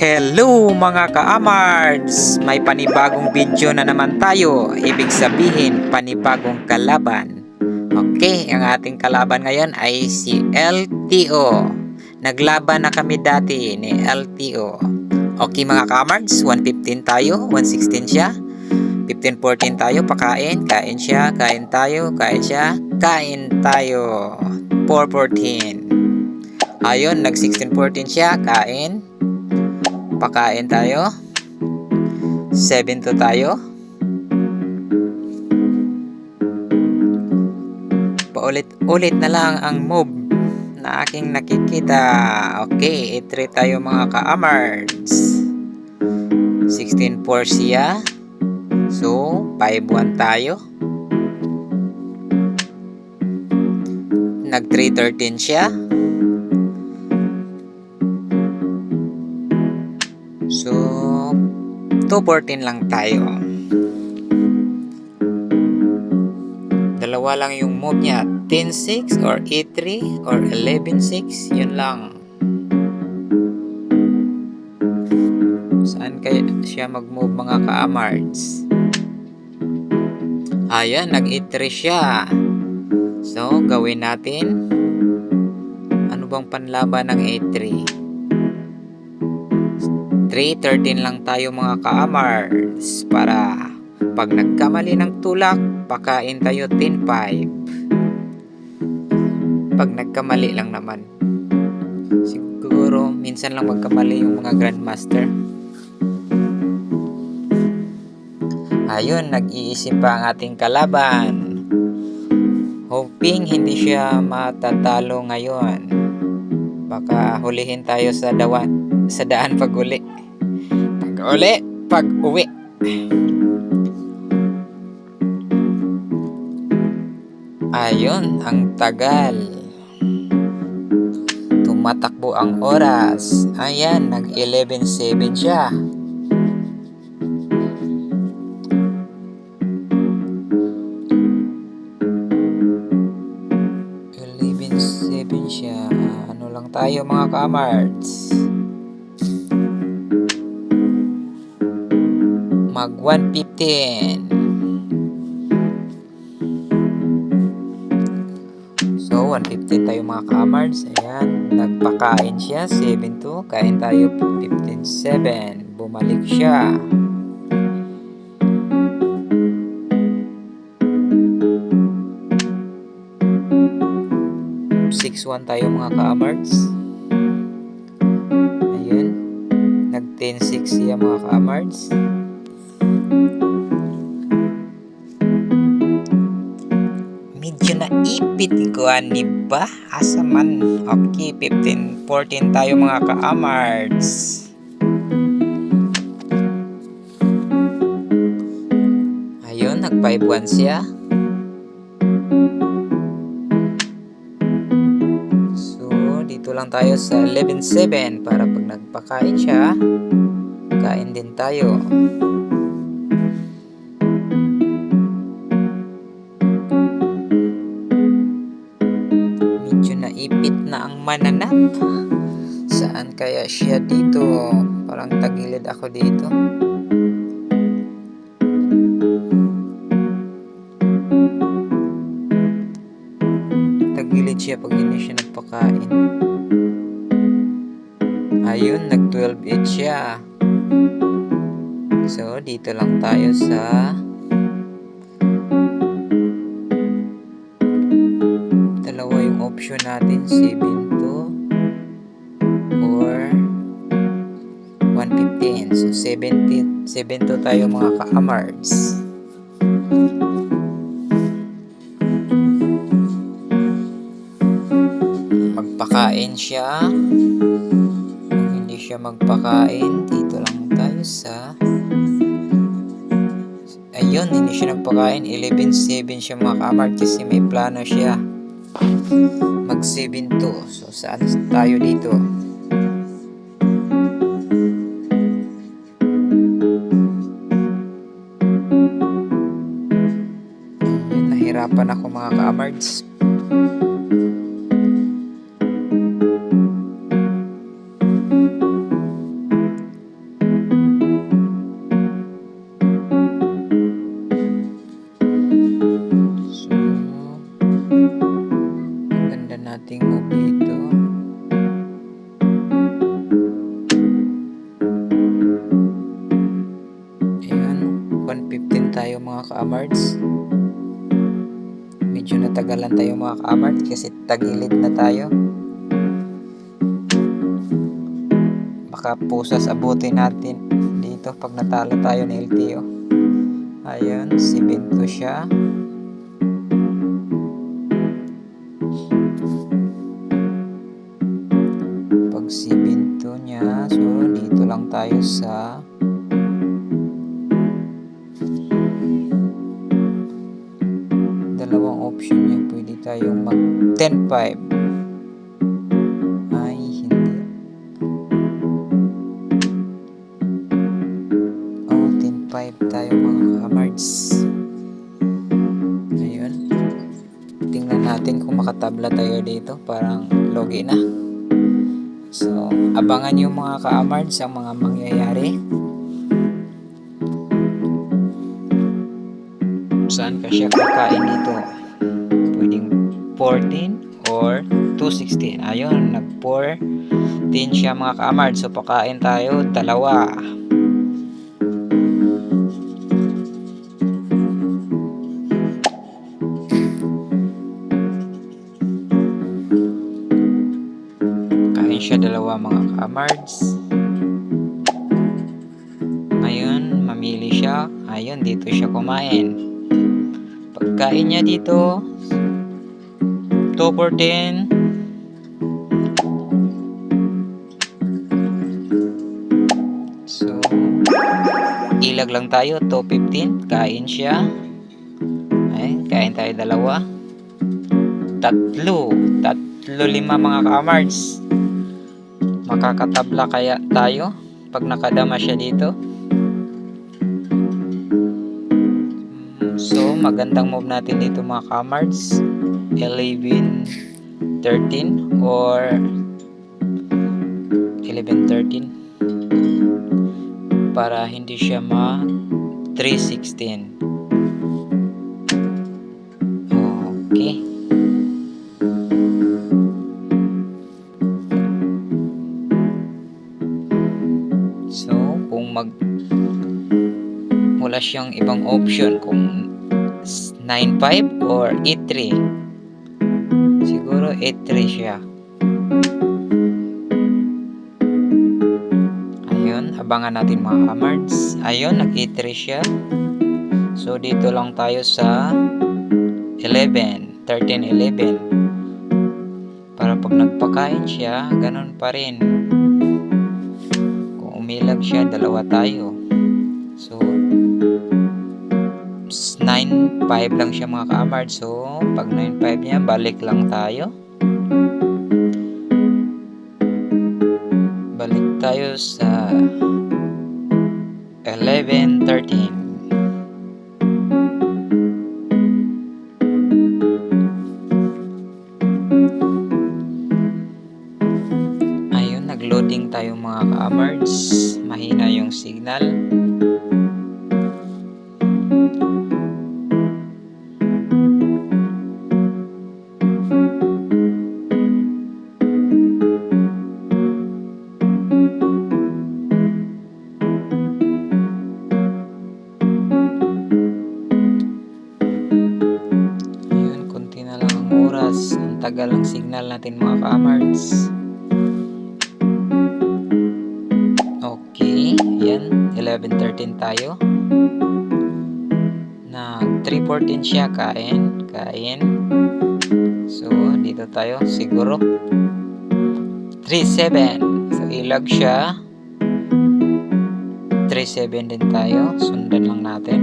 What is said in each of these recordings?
Hello mga ka-amards! May panibagong video na naman tayo. Ibig sabihin, panibagong kalaban. Okay, ang ating kalaban ngayon ay si LTO. Naglaban na kami dati ni LTO. Okay mga ka-amards, 115 tayo, 116 siya. 15-14 tayo, pakain, kain siya, kain tayo, kain siya, kain tayo. 4-14. Ayun, nag 16-14 siya, kain. Pakain tayo. 7-2 tayo. Paulit-ulit na lang ang move na aking nakikita. Okay, 8-3 tayo mga ka-amards. 16-4 siya. So, 5-1 tayo. Nag 3-13 siya. So, 2-14 lang tayo. Dalawa lang yung move niya. 10-6 or 8-3 or 11-6. Yun lang. Saan kaya siya mag-move mga ka-amards? Ayan, nag 8-3 siya. So, gawin natin. Ano bang panlaban ng 8-3? 3-13 lang tayo mga ka-amards para pag nagkamali ng tulak, pakain tayo 10-5. Pag nagkamali lang naman. Siguro, minsan lang magkamali yung mga grandmaster. Ayun, nag-iisip pa ang ating kalaban. Hoping hindi siya matatalo ngayon. Baka hulihin tayo sa daan pag-uli. Pag-uwi. Ayun, ang tagal. Tumatakbo ang oras. Ayan, nag 11-7 siya. Ano lang tayo mga ka-amards? Mag 115. So 115 tayo mga ka-amards. Ayan, nagpakain siya 7-2. Kain tayo 15-7. Bumalik siya. One tayo mga ka-amards. Ayun, nag 10-6 siya mga ka-amards. Medyo naipit ko ani ba? Asa man. Okay, 15-14 tayo mga ka-amards. Ayun, nag 5-1 siya. Dito lang tayo sa 11-7 para pag nagpakain siya, kain din tayo. Medyo naipit na ang mananap. Saan kaya siya dito? Parang tagilid ako dito. Tagilid siya pag hindi siya nagpakain. Ayun, nag 12-8 siya. So, dito lang tayo sa dalawa yung option natin, 7-2 or 115. So, 7-2 tayo mga ka-amards. Magpakain siya. Siya magpakain, dito lang tayo sa ayun, hindi siya nagpakain. 11-7 siya mga ka-amards kasi may plano siya mag 7-2. So saan tayo dito? Ayun, nahirapan ako mga ka-amards. nating move dito. Ayan, 115 tayo mga ka-amards. Medyo natagalan tayo mga ka-amards kasi tagilid na tayo. Baka pusas abutin natin dito pag natalo tayo ni LTO. Ayan, 7-2 siya. Pag 7-2 niya, so dito lang tayo sa dalawang option niya. Pwede tayong mag 10-5. Ay, hindi. Oh, 10-5 tayo mga ka-amards. Ayun. Tingnan natin kung makatabla tayo dito. Parang logi na. So, abangan yung mga ka-amards ang mga mangyayari. Saan ka siya kakain dito? Pwedeng 14 or 216. Ayun, nag-14 siya mga ka-amards. So, pakain tayo, dalawa. Kain siya dalawa mga ka-amards. Ayun, mamili siya. Ayun, dito siya kumain. Pagkain niya dito 2-14. So ilag lang tayo 2-15. Kain siya. Ay, kain tayo dalawa. 3-5 mga ka-amards. Makakatabla kaya tayo pag nakadama siya dito. So, magandang move natin dito mga ka-amards. 11-13 or 11-13 para hindi siya ma 3-16. Okay. So, kung wala siyang ibang option kung 9-5 or 8-3. Siguro 8-3 siya. Ayun, abangan natin mga ka-amards. Ayun, nag-8-3 siya. So, dito lang tayo sa 11, 13-11. Para pag nagpakain siya, ganun pa rin. Kung umilag siya, dalawa tayo. So, 9-5 lang siya mga ka-amards. So, pag 9-5 niya, balik lang tayo. Balik tayo sa 11-13. Ayun, nag-loading tayo mga ka-amards. Mahina yung signal. Ang tagal ng signal natin mga ka-amards. Okay, yan, 11-13 tayo. Nag 3-14 siya, kain. So, dito tayo, siguro 3-7. So, ilag siya. 3-7 din tayo. Sundan lang natin.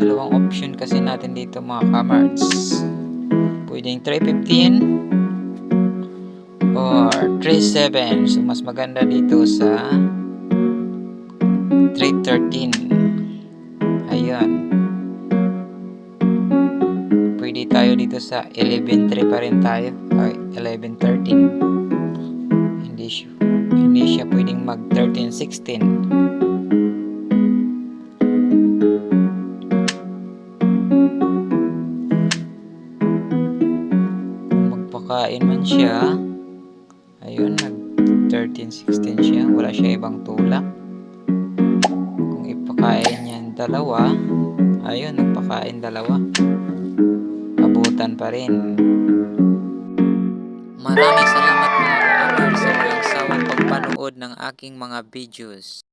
Dalawang option kasi natin dito mga ka-amards. Pwedeng 3-15 or 3-7. So, mas maganda dito sa 3-13. Ayun. Pwede tayo dito sa 11-3 pa rin tayo. Okay, 11-13. Hindi siya pwedeng mag 13-7. 13-16. Kung magpakain man siya, ayun, nag 13-16 siya, wala siya ibang tulak. Kung ipakain niya dalawa, ayun, nagpakain dalawa, abutan pa rin. Maraming salamat mga ka-amar sa walang sawang pagpanood ng aking mga videos.